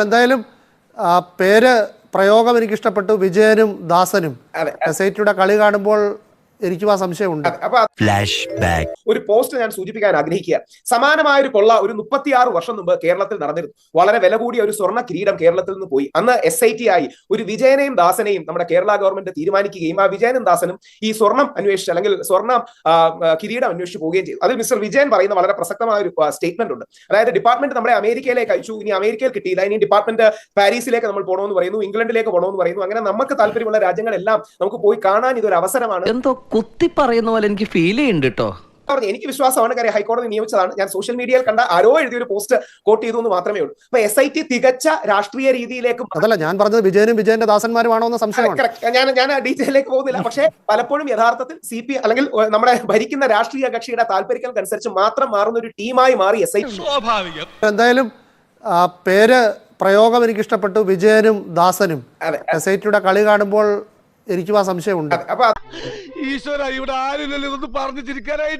എന്തായാലും പേര് പ്രയോഗം എനിക്ക് ഇഷ്ടപ്പെട്ടു. വിജയനും ദാസനും SITയുടെ കളി കാണുമ്പോൾ എനിക്കും ആ സംശയമുണ്ട്. ഒരു പോസ്റ്റ് ഞാൻ സൂചിപ്പിക്കാൻ ആഗ്രഹിക്കുക. സമാനമായ ഒരു കൊള്ള ഒരു 36 വർഷം മുമ്പ് കേരളത്തിൽ നടന്നിരുന്നു. വളരെ വില കൂടിയ ഒരു സ്വർണ്ണ കിരീടം കേരളത്തിൽ നിന്ന് പോയി. അന്ന് SIT ആയി ഒരു വിജയനെയും ദാസനെയും നമ്മുടെ കേരള ഗവൺമെന്റ് തീരുമാനിക്കുകയും ആ വിജയനും ദാസനും ഈ സ്വർണം അന്വേഷിച്ച് അല്ലെങ്കിൽ സ്വർണ്ണ കിരീടം അന്വേഷിച്ച് പോവുകയും ചെയ്തു. അതിൽ മിസ്റ്റർ വിജയൻ പറയുന്ന വളരെ പ്രസക്തമായ ഒരു സ്റ്റേറ്റ്മെന്റ് ഉണ്ട്. അതായത് ഡിപ്പാർട്ട്മെന്റ് നമ്മളെ അമേരിക്കയിലേക്ക് അയച്ചു, ഇനി അമേരിക്കയിൽ കിട്ടിയില്ല, ഇനി ഡിപ്പാർട്ട്മെന്റ് പാരീസിലേക്ക് നമ്മൾ പോകണമെന്ന് പറയുന്നു, ഇംഗ്ലണ്ടിലേക്ക് പോകണമെന്ന് പറയുന്നു. അങ്ങനെ നമുക്ക് താല്പര്യമുള്ള രാജ്യങ്ങളെല്ലാം നമുക്ക് പോയി കാണാൻ ഇതൊരു അവസരമാണ്. എന്തോ കുത്തി പറയുന്ന പോലെ എനിക്ക് ഫീൽ ചെയ്യുന്നുണ്ട് കേട്ടോ. എനിക്ക് വിശ്വാസമാണ്, കാര്യം ഹൈക്കോടതി നിയമിച്ചതാണ്. ഞാൻ സോഷ്യൽ മീഡിയയിൽ കണ്ട ആരോ എഴുതിയ ഒരു പോസ്റ്റ് കോട്ട് ചെയ്തു എന്ന് മാത്രമേ ഉള്ളൂ. അപ്പൊ SIT തികച്ച രാഷ്ട്രീയ രീതിയിലേക്ക് അതല്ല ഞാൻ പറഞ്ഞത് വിജയനും വിജയന്റെ ദാസന്മാരുമാണോ എന്ന സംശയമാണ്. ഞാൻ ഡീറ്റെയിലേക്ക് പോകുന്നില്ല. പക്ഷേ പലപ്പോഴും യഥാർത്ഥത്തിൽ CP അല്ലെങ്കിൽ നമ്മുടെ ഭരിക്കുന്ന രാഷ്ട്രീയ കക്ഷിയുടെ താല്പര്യങ്ങൾക്കനുസരിച്ച് മാത്രം മാറുന്ന ഒരു ടീമായി മാറി SIT. എന്തായാലും പേര് പ്രയോഗം എനിക്ക് ഇഷ്ടപ്പെട്ടു. വിജയനും ദാസനും SITയുടെ കളി കാണുമ്പോൾ എനിക്കും ആ സംശയമുണ്ട്. ഈശ്വര, ഇവിടെ ആരില്ലല്ലോ ഇതൊന്ന് പറഞ്ഞു ചിരിക്കാനായിട്ട്.